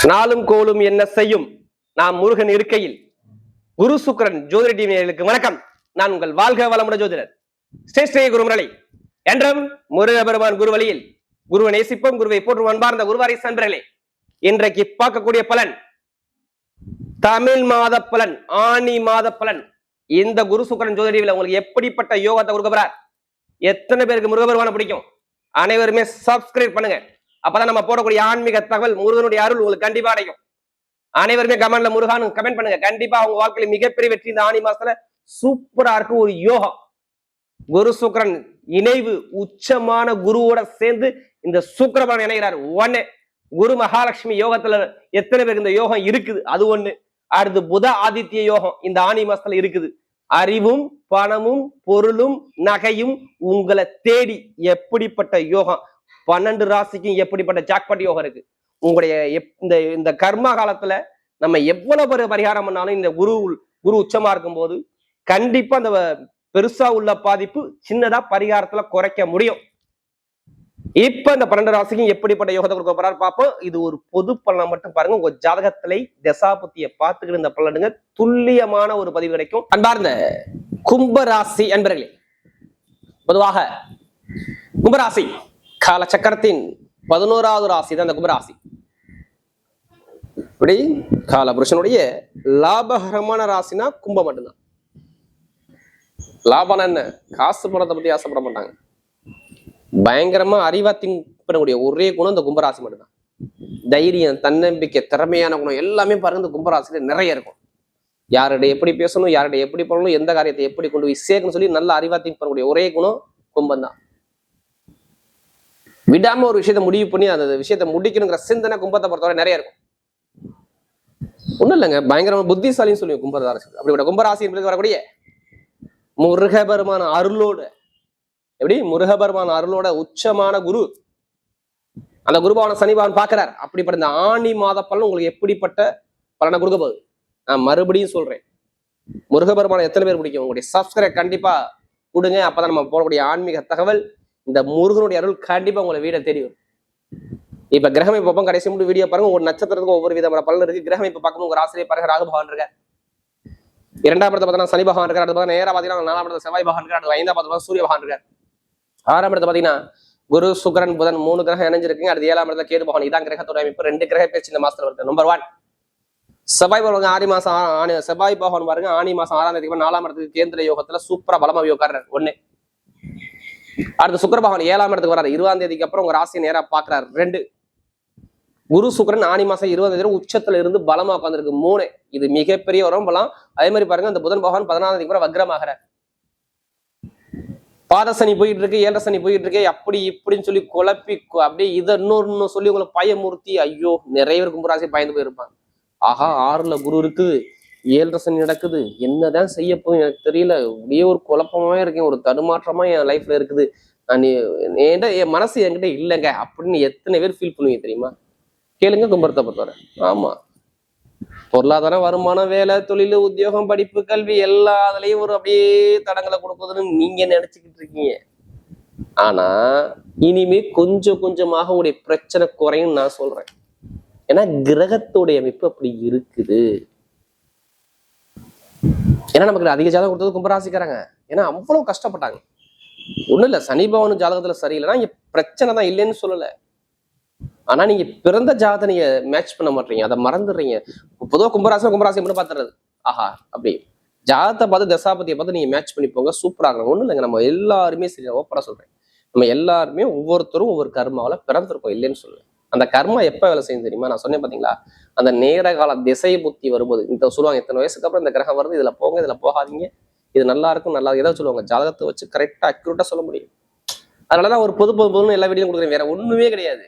நாளும் கோலும் என்ன செய்யும் நாம் முருகன் இருக்கையில். குரு சுக்கிரன் ஜோதிட டிவியர்களுக்கு வணக்கம். நான் உங்கள் வாழ்க வளமுட ஜோதிடர் ஸ்ரீ குருமுரளி. என்றும் முருகபெருமான் குரு வழியில் குருவை நேசிப்போம், குருவை போற்றும் அன்பார்ந்த குருவாரி நண்பர்களே. இன்றைக்கு பார்க்கக்கூடிய பலன் தமிழ் மாத பலன், ஆனி மாத பலன். இந்த குரு சுக்கிரன் ஜோதிட டிவியில உங்களுக்கு எப்படிப்பட்ட யோகத்தை கொடுக்கப்படுறார், எத்தனை பேருக்கு முருகபெருமான பிடிக்கும், அனைவருமே சப்ஸ்கிரைப் பண்ணுங்க. அப்பதான் நம்ம போடக்கூடிய ஆன்மீக தகவல், முருகனுடைய அருள் உங்களுக்கு கண்டிப்பா அடையும். அனைவருமே கமெண்ட்ல முருகானு கமெண்ட் பண்ணுங்க. கண்டிப்பா அவங்க வாழ்க்கையில மிகப்பெரிய வெற்றி இந்த ஆனி மாசத்துல சூப்பரா இருக்கு. ஒரு யோகம், குரு சுக்கிரன் இணைவு, உச்சமான குருவோட சேர்ந்து இந்த சுக்கிரபலன் இணைகிறார். ஒண்ணு, குரு மகாலட்சுமி யோகத்துல எத்தனை பேருக்கு இந்த யோகம் இருக்குது, அது ஒண்ணு. அடுத்து புத ஆதித்ய யோகம் இந்த ஆனி மாசத்துல இருக்குது. அறிவும் பணமும் பொருளும் நகையும் உங்களை தேடி எப்படிப்பட்ட யோகம், 12 ராசிக்கும் எப்படிப்பட்ட ஜாக்பாட் யோகம் இருக்கு. உங்களுடைய இந்த கர்ம காலத்துல நம்ம எவ்வளவு பேர் பரிகாரம் பண்ணாலும் இந்த குரு உச்சமா இருக்கும் போது கண்டிப்பா அந்த பெருசா உள்ள பாதிப்பு சின்னதா பரிகாரத்துல குறைக்க முடியும். இப்ப இந்த 12 ராசிக்கும் எப்படிப்பட்ட யோகத்தை கொடுக்க போறாரு பார்ப்போம். இது ஒரு பொது பலனை மட்டும் பாருங்க. உங்க ஜாதகத்திலே தசாபுத்திய பார்த்துக்கிட்டு இந்த பலனுங்க துல்லியமான ஒரு பதிவு கிடைக்கும். அன்பார்ந்த கும்பராசி அன்பர்களே, பொதுவாக கும்பராசி கால சக்கரத்தின் 11வது ராசி தான் இந்த கும்பராசி. இப்படி கால புருஷனுடைய லாபகரமான ராசினா கும்பம் மட்டும்தான். லாபம் என்ன, காசு பணத்தை பத்தி ஆசைப்பட மாட்டாங்க. பயங்கரமா அறிவா திங்க் பண்ணக்கூடிய ஒரே குணம் இந்த கும்பராசி மட்டும்தான். தைரியம், தன்னம்பிக்கை, திறமையான குணம் எல்லாமே பாருங்க இந்த கும்பராசியில நிறைய இருக்கும். யாருடைய எப்படி பேசணும், யாருடைய எப்படி பண்ணணும், எந்த காரியத்தை எப்படி கொண்டு போய் சேர்க்கணும்னு சொல்லி நல்ல அறிவா திங்க் பண்ணக்கூடிய ஒரே குணம் கும்பம் தான். விடாம ஒரு விஷயத்த முடிவு பண்ணி அந்த விஷயத்த முடிக்கணுங்கிற சிந்தனை கும்பத்தை பொறுத்தவரை நிறைய இருக்கும். ஒண்ணும் இல்லைங்க, பயங்கரமா புத்திசாலின்னு சொல்லுவோம் கும்பராசி. அப்படிப்பட்ட கும்பராசி என்பது வரக்கூடிய முருகபெருமான அருளோட, எப்படி முருகபெருமான அருளோட உச்சமான குரு, அந்த குருபவன சனிபவன் பாக்குறார். அப்படிப்பட்ட இந்த ஆனி மாத பலன் உங்களுக்கு எப்படிப்பட்ட பலனை கொடுக்க போகுது நான் மறுபடியும் சொல்றேன். முருகபெருமான எத்தனை பேர் பிடிக்கும், உங்களுடைய சப்ஸ்கிரைப் கண்டிப்பா கொடுங்க. அப்பதான் நம்ம போடக்கூடிய ஆன்மீக தகவல், இந்த முருகனுடைய அருள் கண்டிப்பா உங்களை வீட தேடி வரும். இப்ப கிரகம் இப்ப கடைசி மட்டும் வீடியோ பாருங்க. ஒரு நட்சத்திரத்துக்கு ஒவ்வொரு விதமான பலன் இருக்கு. கிரகம் இப்ப பார்க்கணும், உங்க ராசியை பாருங்க, ராகு பகவான் இருக்க. 2ஆம் இடத்தை பார்த்தா சனி பகவான் இருக்காரு. அடுத்து நேரா பாத்தீங்கன்னா 4ஆம் இடத்துல செவ்வாய் பகவான் இருக்காரு. அடுத்து 5ஆம் இடத்துல சூரிய பகவான் இருக்காரு. 6ஆம் இடத்தை பாத்தீங்கன்னா குரு சுக்கிரன் புதன் 3 கிரகம் இணைஞ்சிருக்குங்க. அடுத்து 7ஆம் இடத்துல கேது பகவான். இதான் கிரகத்தோட அமைப்பு. 2 கிரக பேச்சு இந்த மாசத்துல வருது. நம்பர் 1 செவ்வாய் பகவான் ஆடி மாசம் செவ்வாய் பகவான் பாருங்க ஆனி மாசம் 6ஆம் தேதிக்கு 4ஆம் இடத்துக்கு கேந்திர யோகத்துல சூப்பரா பலமா யோகாரு. 1. அடுத்து சுக்கிர பகவான் 7ஆம் இடத்துக்கு வர்றாரு. 20ஆம் தேதிக்கு அப்புறம் உங்க ராசியை நேரா பாக்குறாரு. 2. குரு சுக்கிரன் ஆனி மாசம் 20ஆம் தேதி உச்சத்துல இருந்து பலமா உட்காந்துருக்கு. 3. இது மிகப்பெரிய வரும் பலம். அதே மாதிரி பாருங்க இந்த புதன் பகவான் 14ஆம் தேதிக்கு அப்புறம் வக்ரமாகிற. பாதசனி போயிட்டு இருக்கு, 7 சனி போயிட்டு இருக்கு, அப்படி இப்படின்னு சொல்லி குழப்பி அப்படியே இதை இன்னொன்னு சொல்லி உங்களை பயமுறுத்தி, ஐயோ நிறைய பேர் கும்பராசி பயந்து போயிருப்பாங்க. ஆஹா 6ல குரு இருக்குது, 7 சனி நடக்குது, என்னதான் செய்ய போகும் எனக்கு தெரியல, அப்படியே ஒரு குழப்பமாவே இருக்கேன், ஒரு தடுமாற்றமா என் லைஃப்ல இருக்குது, நான் என் மனசு என்கிட்ட இல்லைங்க அப்படின்னு எத்தனை பேர் ஃபீல் பண்ணுவீங்க தெரியுமா? கேளுங்க கும்பரத்தை பொறுத்தவரை. ஆமா, பொருளாதாரம், வருமானம், வேலை, தொழில், உத்தியோகம், படிப்பு, கல்வி எல்லா அதுலயும் ஒரு அப்படியே தடங்களை கொடுக்குதுன்னு நீங்க நினைச்சுக்கிட்டு இருக்கீங்க. ஆனா இனிமே கொஞ்சம் கொஞ்சமாக உங்களுடைய பிரச்சனை குறையும் நான் சொல்றேன். ஏன்னா கிரகத்துடைய அமைப்பு அப்படி இருக்குது. ஏன்னா நமக்கு அதிக ஜாதகம் கொடுத்தது கும்பராசிக்காரங்க. ஏன்னா அவ்வளவு கஷ்டப்பட்டாங்க. ஒண்ணும் இல்ல, சனி பகவான் ஜாதகத்துல சரியில்லைன்னா இங்க பிரச்சனை தான் இல்லைன்னு சொல்லல. ஆனா நீங்க பிறந்த ஜாதகத்தை நீங்க மேட்ச் பண்ண மாட்டீங்க, அதை மறந்துடுறீங்க. பொதுவாக கும்பராசி மட்டும் பாத்துறது. ஆஹா அப்படி ஜாதகத்தை பார்த்து தசாபதியை பார்த்து நீங்க மேட்ச் பண்ணி போங்க, சூப்பரா இருக்கணும். ஒண்ணும் இல்லைங்க, நம்ம எல்லாருமே சரி, ஓப்பரா சொல்றேன், நம்ம எல்லாருமே ஒவ்வொருத்தரும் ஒவ்வொரு கர்மாவில பிறந்திருக்கோம், இல்லைன்னு சொல்லுவேன். அந்த கர்மா எப்ப வேலை செய்யும் தெரியுமா? நான் சொன்னேன் பாத்தீங்களா, அந்த நேர கால திசை புத்தி வரும்போது இந்த சொல்லுவாங்க, இத்தனை வயசுக்கு அப்புறம் இந்த கிரகம் வருது, இதுல போங்க, இதுல போகாதீங்க, இது நல்லா இருக்கும், நல்லா ஏதாவது சொல்லுவாங்க. ஜாதகத்தை வச்சு கரெக்டா அக்யூரேட்டா சொல்ல முடியும். அதனாலதான் ஒரு பொதுன்னு எல்லா வீடியும் கொடுக்குறேன், வேற ஒண்ணுமே கிடையாது.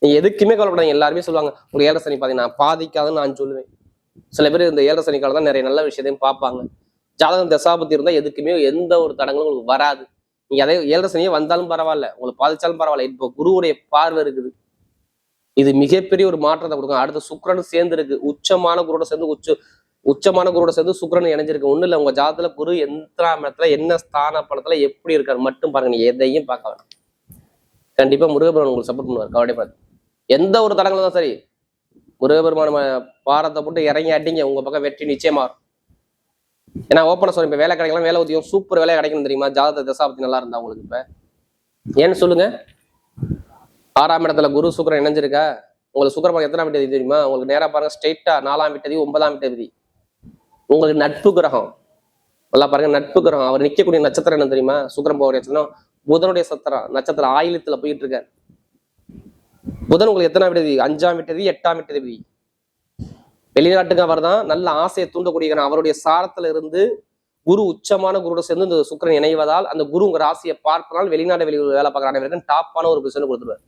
நீங்க எதுக்குமே கவலைப்படாதீங்க. எல்லாருமே சொல்லுவாங்க உங்களுக்கு 7 சனி பாத்தீங்கன்னா பாதிக்காதுன்னு நான் சொல்லுவேன். சில பேர் இந்த 7 சனி காலம் தான் நிறைய நல்ல விஷயத்தையும் பார்ப்பாங்க. ஜாதகம் தசாபத்தி இருந்தா எதுக்குமே எந்த ஒரு தடங்களும் உங்களுக்கு வராது. நீங்க அதே 7 சனியே வந்தாலும் பரவாயில்ல, உங்களுக்கு பாதிச்சாலும் பரவாயில்ல. இப்போ குருவுடைய பார்வை இருக்குது, இது மிகப்பெரிய ஒரு மாற்றத்தை கொடுக்கும். அடுத்த சுக்கிரனும் சேர்ந்து இருக்கு, உச்சமான குருவோட சேர்ந்து உச்சமான குருவோட சேர்ந்து சுக்கிரன் இணைஞ்சிருக்கு. ஒண்ணு இல்லை, உங்க ஜாதகத்துல குரு எந்த இடத்துல என்ன ஸ்தான பலத்துல எப்படி இருக்காரு மட்டும் பாருங்க. நீ எதையும் பார்க்க வேணாம், கண்டிப்பா முருகபெருமான் உங்களுக்கு சப்போர்ட் பண்ணுவார். கவலைப்படாது. எந்த ஒரு தடங்களும் தான் சரி, முருகபெருமான பாரத்தை போட்டு இறங்கி அடிங்க, உங்க பக்கம் வெற்றி நிச்சயமா வரும். ஏன்னா ஓப்பனா சொல்றேன், இப்ப வேலை கிடைக்கலாம், வேலை உத்தியோகம் சூப்பர் வேலை கிடைக்கணும் தெரியுமா? ஜாதக தசாபத்தி நல்லா இருந்தா உங்களுக்கு. இப்ப ஏன்னு சொல்லுங்க, 6ஆம் இடத்துல குரு சுக்கிரன் இணைஞ்சிருக்கா. உங்களுக்கு சுக்கிரன் எத்தனாம் வீட்டு தெரியுமா? உங்களுக்கு நேரா பாருங்க, ஸ்ட்ரெயிட்டா 4ஆம் வீட்டு 9ஆம் வீட்டு. உங்களுக்கு நட்பு கிரகம் நல்லா பாருங்க, நட்பு கிரகம். அவர் நிக்கக்கூடிய நட்சத்திரம் என்ன தெரியுமா? சுக்கிரன் போகிற நட்சத்திரம் புதனுடைய சத்திரம் நட்சத்திரம் ஆயிலத்துல போயிட்டு இருக்காரு. புதன் உங்களுக்கு எத்தனாம் வீட்டு? 5ஆம் வீட்டு 8ஆம் வீட்டு. வெளிநாட்டுக்கு அவர் தான் நல்ல ஆசையை தூண்டக்கூடிய அவருடைய சாரத்துல இருந்து குரு உச்சமான குருவோட சேர்ந்து இந்த சுக்கிரன் இணைவதால் அந்த குரு உங்க ராசியை பார்ப்பதால் வெளிநாடு வெளியூர் வேலை பார்க்குற அனைவருக்கும் டாப்பான ஒரு பொசிஷன் கொடுத்துருவார்.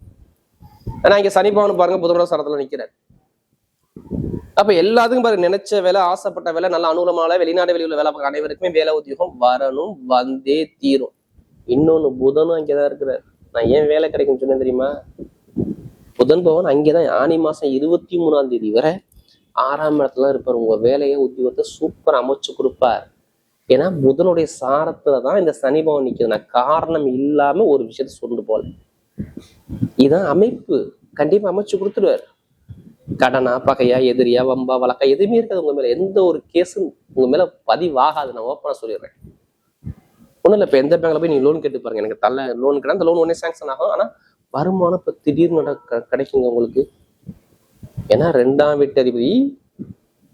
ஆனா இங்க சனி பகவான் பாருங்க புதனோட சாரத்துல நிக்கிறார். அப்ப எல்லாத்துக்கும் பாருங்க, நினைச்ச வேலை, ஆசைப்பட்ட வேலை, நல்ல அனுகூலமான வெளிநாடு வெளியூர் வேலை பார்க்குற அனைவருக்குமே வேலை உத்தியோகம் வரணும், வந்தே தீரும். இன்னொன்னு புதனும் அங்கேதான் இருக்கிறார். நான் ஏன் வேலை கிடைக்கும்னு சொன்னேன் தெரியுமா? புதன் பகவான் அங்கேதான் ஆனி மாசம் 23ஆம் தேதி வரை 6ஆம் இடத்துல இருப்பார். உங்க வேலையை உத்தியோகத்தை சூப்பர் அமைச்சு கொடுப்பார். ஏன்னா புதனுடைய சாரத்துலதான் இந்த சனி பகவான் நிக்குது. நான் காரணம் இல்லாம ஒரு விஷயத்த சொல்லிட்டு போல, இதான் அமைப்பு. கண்டிப்பா அமைச்சு கொடுத்துருவார். கடனா, பகையா, எதிரியா, வம்பா, வழக்கா எதுவுமே இருக்காது உங்க மேல. எந்த ஒரு கேஸும் உங்க மேல பதிவாகாது. நான் ஓப்பனா சொல்லிடுறேன். ஒண்ணும் இல்லை, இப்ப எந்த பேங்க்ல போய் நீங்க லோன் கேட்டு பாருங்க, எனக்கு தள்ள லோன் கேட்டா அந்த லோன் உடனே சாங்ஷன் ஆகும். ஆனா வருமானம் இப்ப திடீர்னு கிடைக்குங்க உங்களுக்கு. ஏன்னா 2ஆம் வீட்டு அதிபதி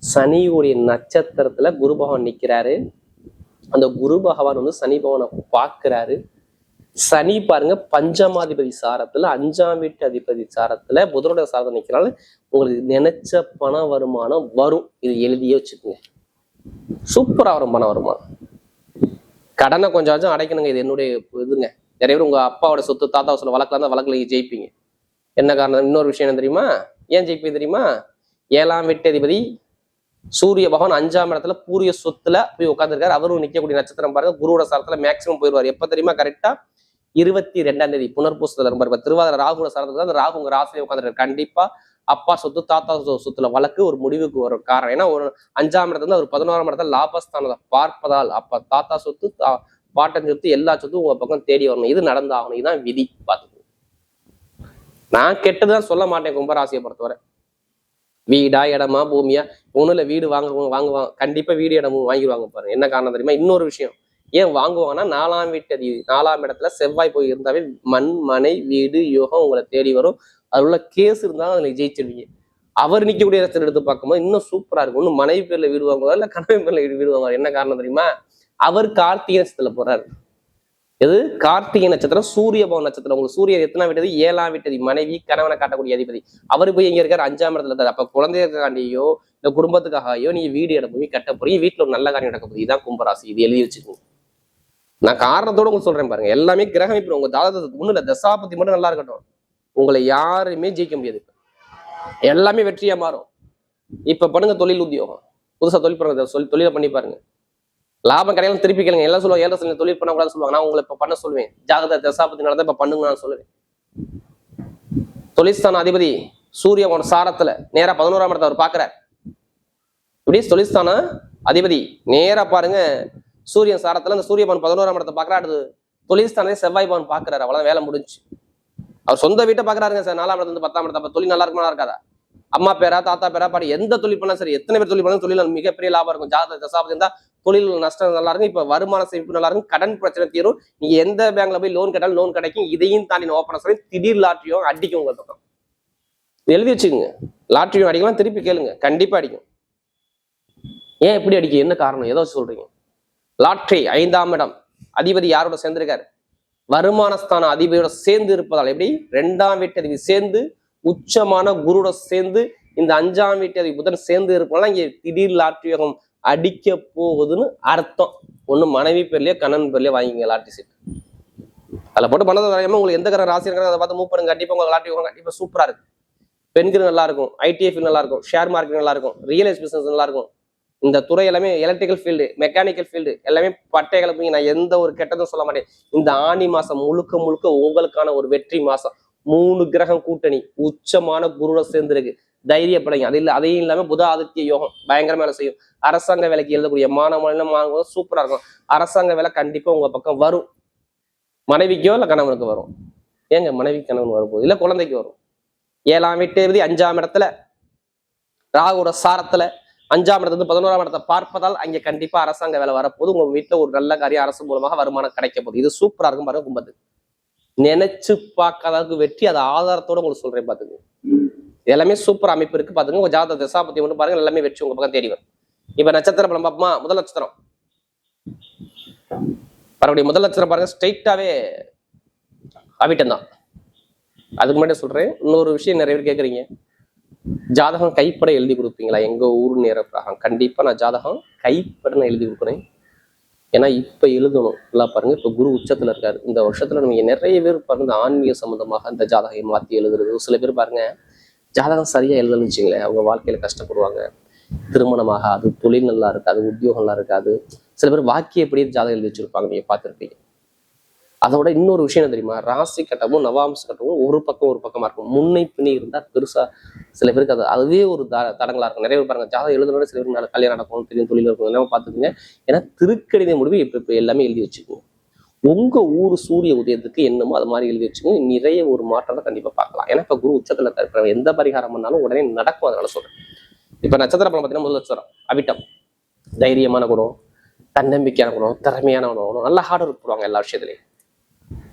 சனியுடைய நட்சத்திரத்துல குரு பகவான் நிக்கிறாரு. அந்த குரு பகவான் வந்து சனி பகவானை பாக்குறாரு. சனி பாருங்க பஞ்சமாதிபதி சாரத்துல 5ஆம் வீட்டு அதிபதி சாரத்துல புதனுடைய சாரத்தை நிக்கிறாரு. உங்களுக்கு நினைச்ச பண வருமானம் வரும். இது எழுதியே வச்சுக்கோங்க, சூப்பரா வரும் பண வருமானம். கடனை கொஞ்சம் அடைக்கணுங்க, இது என்னுடைய இதுங்க. நிறைய பேர் உங்க அப்பாவோட சொத்து தாத்தா சொல்ல வழக்குல இருந்தா வழக்குல ஜெயிப்பீங்க. என்ன காரணம்? இன்னொரு விஷயம் என்ன தெரியுமா? ஏன் ஜெயிப்பீங்க தெரியுமா? 7ஆம் வீட்டு அதிபதி சூரிய பகவான் 5ஆம் இடத்துல பூரிய சொத்துல போய் உட்காந்துருக்காரு. அவரும் நிக்கக்கூடிய நட்சத்திரம் பாருங்க குருவோட சாரத்துல மேக்சிமம் போயிடுவார். எப்ப தெரியுமா? கரெக்டா 22ஆம் தேதி புனர்பூசத்துல இருப்பாரு. திருவாதிரை ராகுவோட சாரத்துல அந்த ராகு உங்க ராசியில உட்காந்துருக்காரு. கண்டிப்பா அப்பா சொத்து தாத்தா சொத்துல வழக்கு ஒரு முடிவுக்கு வரும். காரணம் ஏன்னா ஒரு 5ஆம் இடத்துல ஒரு 11ஆம் இடத்துல லாபஸ்தானத்தை பார்ப்பதால் அப்ப தாத்தா சொத்து பாட்டன் சொத்து எல்லா சொத்தும் உங்க பக்கம் தேடி வரணும். இது நடந்தாகணும். இதுதான் விதி. பார்த்துக்கணும். நான் கெட்டதுதான் சொல்ல மாட்டேன். கும்பராசியை பொறுத்தவரை வீடா இடமா பூமியா ஒண்ணும் இல்ல, வீடு வாங்குவாங்க. கண்டிப்பா வீடு இடமும் வாங்கிடுவாங்க. பாருங்க என்ன காரணம் தெரியுமா? இன்னொரு விஷயம் ஏன் வாங்குவாங்கன்னா 4ஆம் வீட்டு 4ஆம் இடத்துல செவ்வாய் போய் இருந்தாவே மண் மனை வீடு யோகம் உங்களை தேடி வரும். அது உள்ள கேஸ் இருந்தாலும் அதுல ஜெயிச்சிருவீங்க. அவர் நிக்கக்கூடிய இடத்துல எடுத்து பார்க்கும்போது இன்னும் சூப்பரா இருக்கும். ஒன்னும் மனைவி பேர்ல வீடு வாங்குவார், இல்ல கணவன் பேர்ல வீடு வாங்குவார். என்ன காரணம் தெரியுமா? அவர் கார்த்திகை நட்சத்திரத்துல போறாரு. எது? கார்த்திகை நட்சத்திரம் சூரிய பவன் நட்சத்திரம். உங்களுக்கு சூரியன் எத்தனை வீட்டது? 7ஆம் வீட்டது. மனைவி கணவனை காட்டக்கூடிய அதிபதி. அவரு போய் எங்க இருக்காரு? 5ஆம் இடத்துல இருக்காரு. அப்ப குழந்தைக்காண்டியோ இந்த குடும்பத்துக்காகயோ நீங்க வீடு இடம் போய் கட்ட போறீங்க. வீட்டுல ஒரு நல்ல காரியம் நடக்க போகுது. இதுதான் கும்பராசி. இது எழுதி வச்சுக்கோங்க. நான் காரணத்தோட உங்களுக்கு சொல்றேன் பாருங்க. எல்லாமே கிரகம் இப்ப உங்க ஜாதகத்துக்கு ஒண்ணு இல்ல, தசாபதி மட்டும் நல்லா இருக்கட்டும், உங்களை யாருமே ஜெயிக்க முடியாது. எல்லாமே வெற்றியா மாறும். இப்ப பண்ணுங்க தொழில் உத்தியோகம், புதுசா தொழில் பண்ணுங்க, தொழிலை பண்ணி பாருங்க. லாபம் கிடையாது திருப்பி கேளுங்க. எல்லாம் சொல்லுவாங்க 7 தொழில் பண்ணக்கூடாதுன்னு சொல்லுவாங்க. நான் உங்களை இப்ப பண்ண சொல்லுவேன். ஜாதக தசாபதி நடந்தா இப்ப பண்ணுங்க நான் சொல்லுவேன். தொழில்ஸ்தான அதிபதி சூரியன் சாரத்துல நேரா 11ஆம் இடத்தை அவர் பாக்குறார். இப்படி தொழில்ஸ்தான அதிபதி நேரா பாருங்க சூரியன் சாரத்துல அந்த சூரிய பவன் 11ஆம் இடத்தை பாக்குறாரு. தொழில்ஸ்தானே செவ்வாய் பவன் பாக்குறாரு. அவ்வளவுதான், வேலை முடிஞ்சு. அவர் சொந்த வீட்டை பாக்குறாருங்க சார். 4ஆம் இடத்துல 10ஆம் இடத்தை. அப்ப தொழில் நல்லா இருக்குமா இருக்காதா? அம்மா பேரா தாத்தா பேரா பாடி எந்த தொழில் பண்ணா சரி, எத்தனை பேர் தொழில் பண்ணாலும் தொழில் மிகப்பெரிய லாபம் இருக்கும். ஜாதக தசாபதி இருந்தா தொழில் நஷ்டம் நல்லா இருக்கும். இப்ப வருமான சேமிப்பு நல்லா இருக்கும். கடன் பிரச்சனை தீரும். நீங்க எந்த பேங்க்ல போய் லோன் கேட்டாலும் லோன் கிடைக்கும். இதையும் தாண்டி ஓப்பனா சொல்லி திடீர் லாட்டரியும் அடிக்கும் உங்க பக்கம். எழுதி வச்சுக்கோங்க. லாட்டரியும் அடிக்கலாம், திருப்பி கேளுங்க, கண்டிப்பா அடிக்கும். ஏன் எப்படி அடிக்கும்? என்ன காரணம்? ஏதோ சொல்றீங்க. லாட்டரி 5ஆம் இடம் அதிபதி யாரோட சேர்ந்திருக்காரு? வருமானஸ்தான அதிபதியோட சேர்ந்து இருப்பதால் எப்படி 2ஆம் வீட்டு அதிபதி சேர்ந்து உச்சமான குருவோட சேர்ந்து இந்த 5ஆம் வீட்டு அதிபதி புதன் சேர்ந்து இருப்பதால இங்க திடீர் லாட்டரி யோகம் அடிக்க போகுதுன்னு அர்த்தம். ஒண்ணு மனைவி பேர்லயோ கண்ணன் பேர்லயோ வாங்கிங்க லாட்டரி சீட். அதில் போட்டு பண்ணதை வரையாம உங்களுக்கு எந்த கர ராசி இருக்கிற அதை பார்த்து மூவ் பண்ணுங்க. கண்டிப்பா உங்களுக்கு லாட்டரி யோகம் கண்டிப்பா சூப்பரா இருக்கு. பெண்கள் நல்லா இருக்கும், ஐடிஎஃப் நல்லா இருக்கும், ஷேர் மார்க்கெட் நல்லா இருக்கும், ரியல் எஸ்டேட் பிசினஸ் நல்லா இருக்கும். இந்த துறை எல்லாமே எலக்ட்ரிக்கல் ஃபீல்டு, மெக்கானிக்கல் ஃபீல்டு எல்லாமே பட்டை கிளப்புங்க. நான் எந்த ஒரு கெட்டதும் சொல்ல மாட்டேன். இந்த ஆணி மாசம் முழுக்க முழுக்க உங்களுக்கான ஒரு வெற்றி மாசம். 3 கிரகம் கூட்டணி உச்சமான குருவோட சேர்ந்துருக்கு. தைரியப்படைங்க. அது இல்லை, அதையும் இல்லாம புத ஆதித்ய யோகம் பயங்கரமா வேலை செய்யும். அரசாங்க வேலைக்கு எழுதக்கூடிய மாநிலம் சூப்பரா இருக்கும். அரசாங்க வேலை கண்டிப்பா உங்க பக்கம் வரும். மனைவிக்கோ இல்ல கணவனுக்கு வரும். ஏங்க மனைவி கணவன் வரும்போது இல்ல குழந்தைக்கு வரும். 7ஆம் வீட்டு 5ஆம் இடத்துல ராகுவோட சாரத்துல 5ஆம் இடத்துல 11ஆம் இடத்தை பார்ப்பதால் அங்க கண்டிப்பா அரசாங்க வேலை வரப்போது. உங்க வீட்டுல ஒரு நல்ல காரியம் அரசு மூலமாக வருமானம் கிடைக்க போகுது. இது சூப்பரா இருக்கும் பாருங்க. கும்பத்துக்கு நினைச்சு பார்க்காத அளவுக்கு வெற்றி, அது ஆதாரத்தோட உங்களுக்கு சொல்றேன் பாத்துங்க. எல்லாமே சூப்பர் அமைப்பு இருக்கு பாத்துங்க. உங்க ஜாதக தசாபத்தி மட்டும் பாருங்க, எல்லாமே வெற்றி உங்க பக்கம் தேடி வரும். இப்ப நட்சத்திர பலம் பார்ப்போமா? முதல் நட்சத்திரம் மறுபடியும் முதல் நட்சத்திரம் பாருங்க, ஸ்ட்ரெயிட்டாவே அவிட்டம் தான். அதுக்கு முன்னாடி சொல்றேன், இன்னொரு விஷயம் நிறைய பேர் கேட்குறீங்க, ஜாதகம் கைப்பட எழுதி கொடுப்பீங்களா? எங்க ஊர் நேரம் கண்டிப்பா நான் ஜாதகம் கைப்பட நான் எழுதி கொடுக்குறேன். ஏன்னா இப்ப எழுதணும் எல்லாம் பாருங்க. இப்ப குரு உச்சத்துல இருக்காரு. இந்த வருஷத்துல நம்ம நிறைய பேர் பாருங்க ஆன்மீக சம்பந்தமாக இந்த ஜாதகம் மாத்தி எழுதுறது. சில பேர் பாருங்க ஜாதகம் சரியா எழுதணும்னு வச்சுங்களேன், அவங்க வாழ்க்கையில கஷ்டப்படுவாங்க. திருமணமாக அது தொழில் நல்லா இருக்காது, உத்தியோகம் நல்லா இருக்காது. சில பேர் வாக்கியப்படி ஜாதகம் எழுதி வச்சிருப்பாங்க, நீங்க பார்த்துருப்பீங்க. அதோட இன்னொரு விஷயம் என்ன தெரியுமா? ராசி கட்டமும் நவாம்ச கட்டமும் ஒரு பக்கமா இருக்கும். முன்னை பின்னி இருந்தா பெருசா சில பேருக்கு அதுவே ஒரு தடங்களா இருக்கும். நிறைய பேர் பாருங்க ஜாதகம் எழுதுனோட சில பேர் கல்யாணம் நடக்கும், தெரியும் தொழில் இருக்கும், எல்லாமே பார்த்துக்குங்க. ஏன்னா திருக்கணித முடிவு இப்ப எல்லாமே எழுதி வச்சுக்கோங்க. உங்க ஊர் சூரிய உதயத்துக்கு என்னமோ அது மாதிரி எழுதி வச்சுக்கோங்க. நிறைய ஒரு மாற்றத்தை கண்டிப்பா பார்க்கலாம். ஏன்னா இப்ப குரு உச்சத்துல இருக்கிற எந்த பரிகாரம் பண்ணாலும் உடனே நடக்கும். அதனால சொல்றேன். இப்ப நட்சத்திர பலம் பார்த்தீங்கன்னா முதல் நட்சத்திரம் அவிட்டம். தைரியமான குணம், தன்னம்பிக்கையான குணம், திறமையான குணம், நல்ல ஹார்ட் ஒர்க் போடுவாங்க எல்லா விஷயத்துலையும்.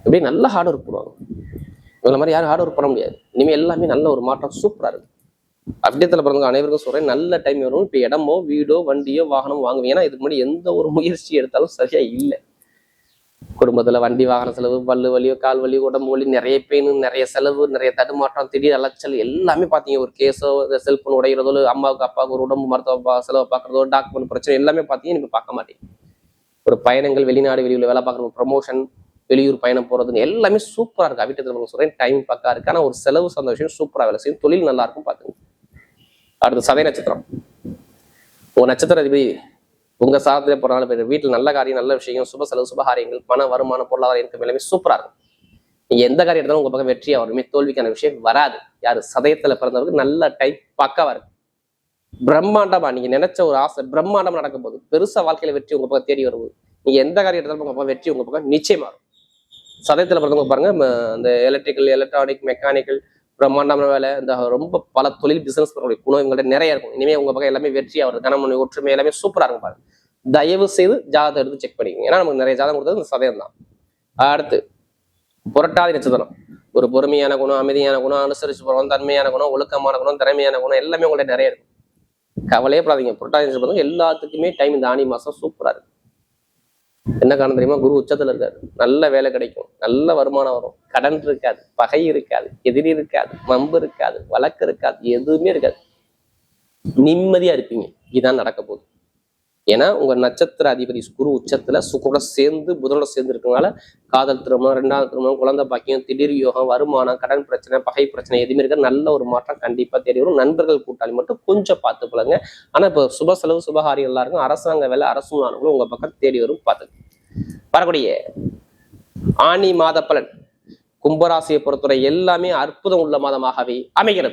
இப்படி நல்ல ஹார்ட் ஒர்க் போடுவாங்க. இவங்க மாதிரி யாரும் ஹார்ட் ஒர்க் பண்ண முடியாது. இனிமேல் எல்லாமே நல்ல ஒரு மாற்றம் சூப்பரா இருக்கு. அவிட்டத்துல பிறந்தவங்க அனைவருக்கும் சொல்றேன், நல்ல டைம் வரும். இப்ப இடமோ வீடோ வண்டியோ வாகனம் வாங்குவீங்க. ஏன்னா இதுக்கு முன்னாடி எந்த ஒரு முயற்சி எடுத்தாலும் சரியா இல்லை. குடும்பத்துல வண்டி வாகன செலவு, பல்லு வலியோ கால் வலியோ உடம்பு வலி, நிறைய பெயின், நிறைய செலவு, நிறைய தடுமாற்றம், திடீர் அலைச்சல், எல்லாமே பாத்தீங்க. ஒரு கேஸோ செல்போன் உடைகிறதோ, அம்மாவுக்கு அப்பாவுக்கு ஒரு உடம்பு மருத்துவ செலவு பார்க்கறதோ, டாக்குமெண்ட் பிரச்சனை எல்லாமே பாத்தீங்க. நீங்க பார்க்க மாட்டீங்க. ஒரு பயணங்கள், வெளிநாடு வெளியூர்ல வேலை பார்க்கறது, ப்ரமோஷன், வெளியூர் பயணம் போறதுன்னு எல்லாமே சூப்பரா இருக்கு. அவிட்டத்துல சொல்றேன், டைம் பக்கா இருக்கு. ஆனா ஒரு செலவு சார்ந்த விஷயம் சூப்பரா வேலை செய்யும். தொழில் நல்லா இருக்கும் பாத்துங்க. அடுத்து சதய நட்சத்திரம். உங்க நட்சத்திர அதிபதி உங்க சாதத்துல போறனால பேர் வீட்டுல நல்ல காரியம், நல்ல விஷயம், சுப செலவு, சுபகாரியங்கள், பண வருமானம், பொருளாதார இன்கம் எல்லாமே சூப்பரா இருக்கும். நீங்க எந்த காரியம் எடுத்தாலும் உங்க பக்கம் வெற்றியா வருமே, தோல்விக்கான விஷயம் வராது. யாரு சதயத்துல பிறந்தவருக்கு நல்ல டைம் பக்காவா இருக்கு. பிரம்மாண்டமா நீங்க நினைச்ச ஒரு ஆசை பிரம்மாண்டமா நடக்கும் போது பெருசா வாழ்க்கையில வெற்றி உங்க பக்கம் தேடி வரும்போது நீங்க எந்த காரியம் எடுத்தாலும் உங்க பக்கம் வெற்றி உங்க பக்கம் நிச்சயமா இருக்கும். சதயத்துல பிறந்தவங்க பாருங்க, இந்த எலக்ட்ரிக்கல், எலக்ட்ரானிக், மெக்கானிக்கல், பிரம்மாண்டமான வேலை, இந்த ரொம்ப பல தொழில் பிசினஸ் பண்ணக்கூடிய குணம் இவங்கள்ட்ட நிறைய இருக்கும். இனிமே உங்க பக்கம் எல்லாமே வெற்றியா வருது. கணவன் ஒற்றுமை எல்லாமே சூப்பரா இருக்கும் பாருங்க. தயவு செய்து ஜாதகம் எடுத்து செக் பண்ணிக்கோங்க. ஏன்னா நமக்கு நிறைய ஜாதகம் கொடுத்தது இந்த சதயம் தான். அடுத்து புரட்டாதி நட்சத்திரம். ஒரு பொறுமையான குணம், அமைதியான குணம், அனுசரிச்சு போறோம், தன்மையான குணம், ஒழுக்கமான குணம், திறமையான குணம் எல்லாமே உங்கள்ட்ட நிறைய இருக்கும். கவலையே படாதீங்க. புரட்டாதி நட்சத்திரம் எல்லாத்துக்குமே டைம் இந்த ஆனி மாசம் சூப்பரா இருக்கு. என்ன காரணம் தெரியுமா? குரு உச்சத்துல இருக்காரு. நல்ல வேலை கிடைக்கும், நல்ல வருமானம் வரும், கடன் இருக்காது, பகை இருக்காது, எதிரி இருக்காது, வம்பு இருக்காது, வழக்கு இருக்காது, எதுவுமே இருக்காது. நிம்மதியா இருப்பீங்க. இதுதான் நடக்க போகுது. ஏன்னா உங்க நட்சத்திர அதிபதி குரு உச்சத்துல சுக்கரோட சேர்ந்து புதனோட சேர்ந்து இருக்கனால காதல் திருமணம், 2வது திருமணம், குழந்தை பாக்கியம், திடீர் யோகம், வருமானம், கடன் பிரச்சனை, பகை பிரச்சனை எதுவுமே இருக்க நல்ல ஒரு மாற்றம் கண்டிப்பா தேடி வரும். நண்பர்கள் கூட்டாளி மட்டும் கொஞ்சம் பார்த்து பழங்க. ஆனா இப்போ சுப செலவு, சுபகாரியம் எல்லாம் இருக்கும். அரசாங்க வேலை, அரசு நாடுகளும் உங்க பக்கம் தேடி வரும். பார்த்துங்க. வரக்கூடிய ஆனி மாத பலன் கும்பராசியை பொறுத்தவரை எல்லாமே அற்புதம் உள்ள மாதமாகவே அமைகிறது.